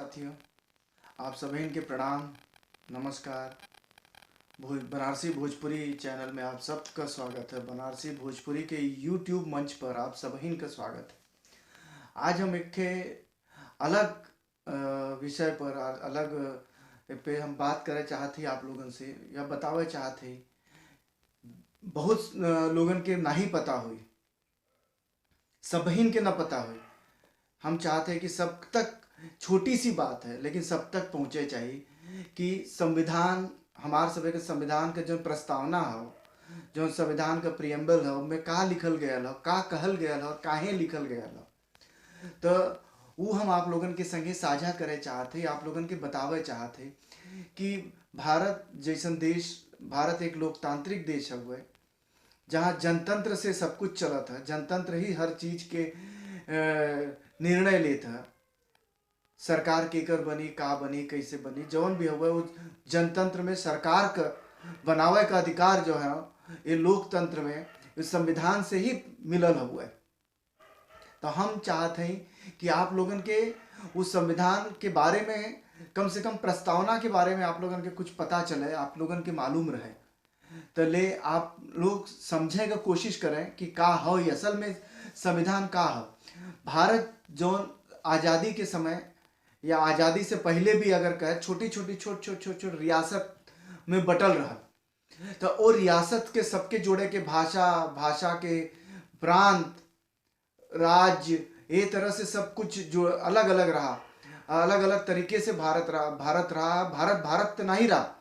साथियों, आप सभी के प्रणाम, नमस्कार। बनारसी भोजपुरी चैनल में आप सबका स्वागत है। बनारसी भोजपुरी के यूट्यूब मंच पर आप सभी का स्वागत है। आज हम एक ठे अलग विषय पर अलग पे हम बात करे चाहते आप लोगन से या बतावे चाहते। बहुत लोगन के नहीं पता हुई, सबहीन के न पता हुई। हम चाहते हैं कि सब तक, छोटी सी बात है लेकिन सब तक पहुँचे चाहिए कि संविधान, हमारे सभी के संविधान का जो प्रस्तावना हो, जो संविधान का प्रियम्बल है, उनमें का लिखल गया हो, का कहल गया हो और काहे लिखल गया हो, तो वो हम आप लोगन के संगे साझा करे चाहते, आप लोगन के बतावे चाहते कि भारत जैसन देश, भारत एक लोकतांत्रिक देश है जहाँ जनतंत्र से सब कुछ चलत है। जनतंत्र ही हर चीज के निर्णय लेता है। सरकार केकर बनी, का बनी, कैसे बनी, जौन भी हुआ वो जनतंत्र में सरकार का बनावे का अधिकार जो है ये लोकतंत्र में इस संविधान से ही मिलल हुआ है। तो हम चाहते हैं कि आप लोगन के उस संविधान के बारे में, कम से कम प्रस्तावना के बारे में आप लोगन के कुछ पता चले, आप लोगन के मालूम रहे, तो ले आप लोग समझे का कोशिश करें कि का हो ये असल में संविधान का हो। भारत जो आज़ादी के समय या आज़ादी से पहले भी अगर कहे, छोटी छोटी रियासत में बटल रहा, तो वो रियासत के सबके जोड़े के भाषा के प्रांत, राज्य, ये तरह से सब कुछ जो अलग अलग रहा, अलग अलग तरीके से भारत रहा। भारत तो नहीं रहा,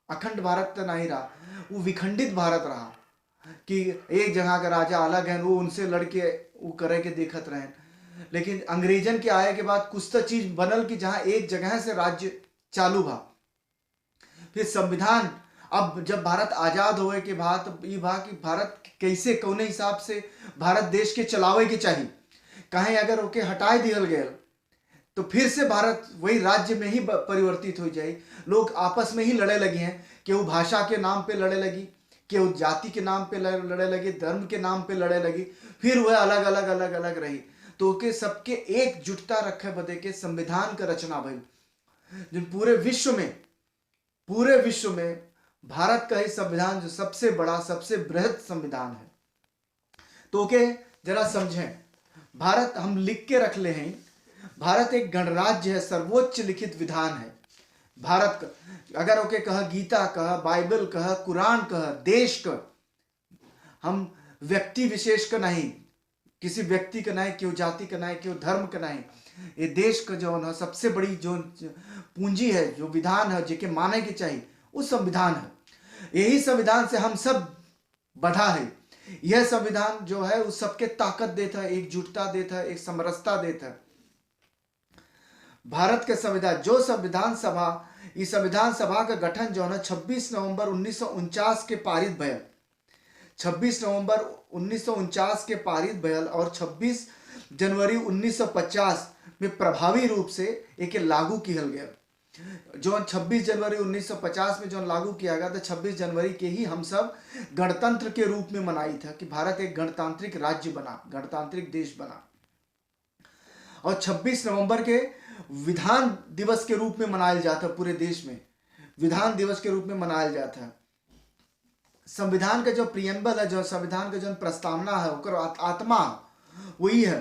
अखंड भारत तो नहीं रहा, वो विखंडित भारत रहा कि एक जगह का राजा अलग है, वो उनसे लड़के वो करे के देखत रहे। लेकिन अंग्रेजन के आए के बाद कुछ तो चीज बनल कि जहां एक जगह से राज्य चालू भा। फिर संविधान, अब जब भारत आजाद होए के बाद ये भा कि भारत कैसे कौने हिसाब से भारत देश के चलावे के चाहिए, कहीं अगर ओके हटाए दियल गया तो फिर से भारत वही राज्य में ही परिवर्तित हो जाए। लोग आपस में ही लड़े लगे हैं, केहू भाषा के नाम पे लड़े लगी, केहू जाति के नाम पे लड़े लगी, धर्म के नाम पे लड़े लगी, फिर वह अलग अलग रही। तो के सबके एकजुटता रखे बदे के संविधान का रचना भई, जो पूरे विश्व में भारत का ही संविधान जो सबसे बड़ा, सबसे बृहद संविधान है। तो के जरा समझें, भारत हम लिख के रख ले हैं, भारत एक गणराज्य है, सर्वोच्च लिखित विधान है भारत का। अगर ओके कह गीता कह, बाइबल कह, कुरान कह, देश का, हम व्यक्ति विशेष का नहीं, किसी व्यक्ति का नहीं, क्यों जाति का नहीं, क्यों धर्म का नहीं, ये देश का जो है सबसे बड़ी जो पूंजी है, जो विधान है, जेके माने के चाहिए, वो संविधान है। यही संविधान से हम सब बढ़ा है। यह संविधान जो है उस सबके ताकत देता है, एकजुटता देता है, एक समरसता देता है। भारत के संविधान, जो संविधान सभा, इस संविधान सभा का गठन जो है 26 नवंबर 1949 के पारित भयल, 26 नवंबर 1949 के पारित भयल और 26 जनवरी 1950 में प्रभावी रूप से एक लागू किया गया। जो 26 जनवरी 1950 में जो लागू किया गया था, 26 जनवरी के ही हम सब गणतंत्र के रूप में मनाई था कि भारत एक गणतांत्रिक राज्य बना, गणतांत्रिक देश बना। और 26 नवंबर के विधान दिवस के रूप में मनाया जाता, पूरे देश में विधान दिवस के रूप में मनाया जाता है। संविधान का जो प्रियम्बल है, जो संविधान का जो प्रस्तावना है, उसका आत्मा वही है।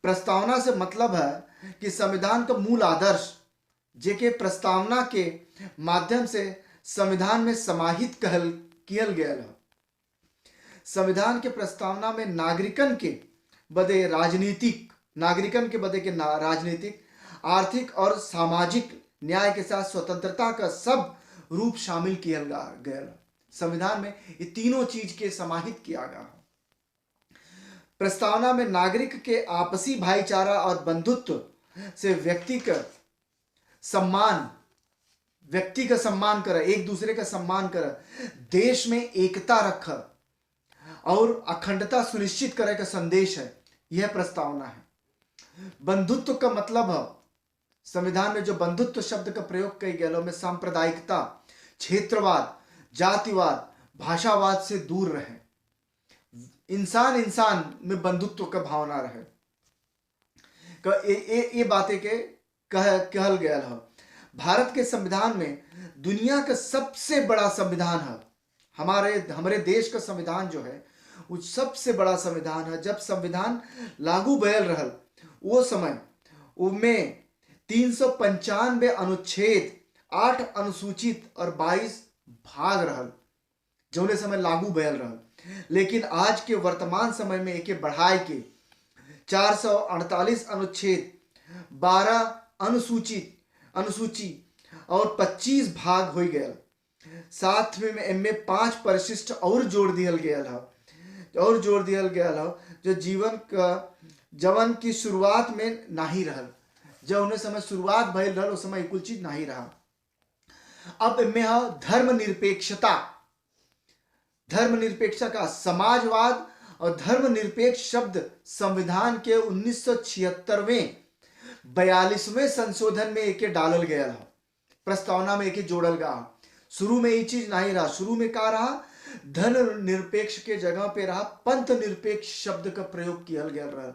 प्रस्तावना से मतलब है कि संविधान का मूल आदर्श जेके प्रस्तावना के माध्यम से संविधान में समाहित कियल गया है। संविधान के प्रस्तावना में नागरिकन के बदे राजनीतिक, आर्थिक और सामाजिक न्याय के साथ स्वतंत्रता का सब रूप शामिल किया गया। संविधान में ये तीनों चीज के समाहित किया गया। प्रस्तावना में नागरिक के आपसी भाईचारा और बंधुत्व से व्यक्ति का सम्मान करे, एक दूसरे का सम्मान करे, देश में एकता रखे और अखंडता सुनिश्चित करे का संदेश है। यह प्रस्तावना है। बंधुत्व का मतलब है, संविधान में जो बंधुत्व शब्द का प्रयोग किया गया में सांप्रदायिकता, क्षेत्रवाद, जातिवाद, भाषावाद से दूर रहे, इंसान में बंधुत्व का भावना रहे। ये बातें के कहल गया है। भारत के संविधान में दुनिया का सबसे बड़ा संविधान है। हमारे देश का संविधान जो है वो सबसे बड़ा संविधान है। जब संविधान लागू भयल रहल वो समय उनमें 395 अनुच्छेद, 8 अनुसूचित और 22 भाग रहल जौने समय लागू भयल रहल। लेकिन आज के वर्तमान समय में एके बढ़ाए के 448 अनुच्छेद, 12 अनुसूची और 25 भाग हो गया। साथ में एमे 5 परिशिष्ट और जोड़ दियल गया है जो जवन की शुरुआत में नहीं रहल। जब उन्हें समय शुरुआत भइल रहल उस समय कुल चीज नहीं रहा। अब इनमें धर्मनिरपेक्षता का समाजवाद और धर्मनिरपेक्ष शब्द संविधान के 1976वें 42वें संशोधन में एके डालल गया है। प्रस्तावना में एके जोड़ल गया। शुरू में ये चीज नहीं रहा। शुरू में क्या रहा, धर्मनिरपेक्ष के जगह पे रहा पंथ निरपेक्ष शब्द का प्रयोग किया गया रहा।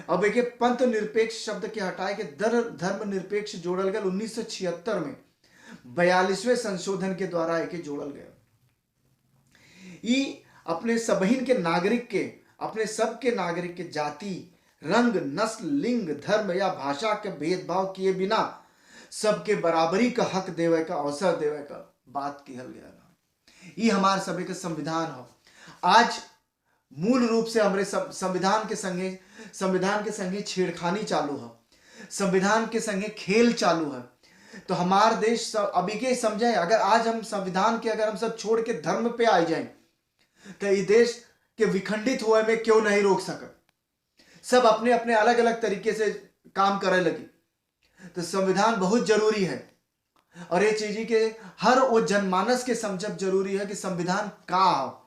अब एक पंथ निरपेक्ष शब्द के हटाए के धर्मनिरपेक्ष जोड़ल गया 1976 में 42वें संशोधन के द्वारा एके जोड़ल गया। ई अपने सबहिन के नागरिक के, अपने सबके नागरिक के जाति, रंग, नस्ल, लिंग, धर्म या भाषा के भेदभाव किए बिना सबके बराबरी का हक देवे का अवसर देवे का बात किहल गया। ये हमारे सभी के संविधान हो। आज मूल रूप से हमारे संविधान के संगे छेड़खानी चालू है, संविधान के संगे खेल चालू है। तो हमारा देश अभी के समझे, अगर आज हम संविधान के अगर हम सब छोड़ के धर्म पे आ जाए तो ये देश के विखंडित हुए में क्यों नहीं रोक सके। सब अपने अपने अलग अलग तरीके से काम करे लगी। तो संविधान बहुत जरूरी है और ये चीज के हर वो जनमानस के समझब जरूरी है कि संविधान का हो,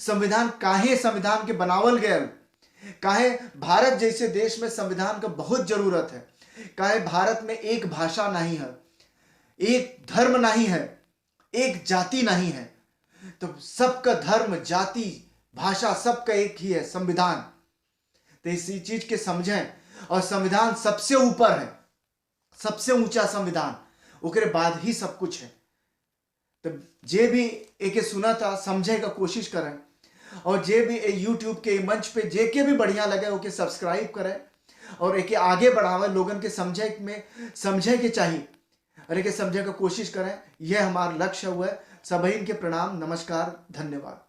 संविधान काहे संविधान के बनावल गया, काहे भारत जैसे देश में संविधान का बहुत जरूरत है, काहे भारत में एक भाषा नहीं है, एक धर्म नहीं है, एक जाति नहीं है। तो सबका धर्म, जाति, भाषा सबका एक ही है, संविधान। तो इसी चीज के समझें और संविधान सबसे ऊपर है, सबसे ऊंचा संविधान, उसके बाद ही सब कुछ है। तो जे भी एक सुना था समझे का कोशिश करें और जे भी यूट्यूब के मंच पे जे के भी बढ़िया लगे ओके सब्सक्राइब करें और एक आगे बढ़ावे, लोगन के समझे के चाहिए और एक समझे का कोशिश करें। यह हमारा लक्ष्य हुआ है। सभी के प्रणाम, नमस्कार, धन्यवाद।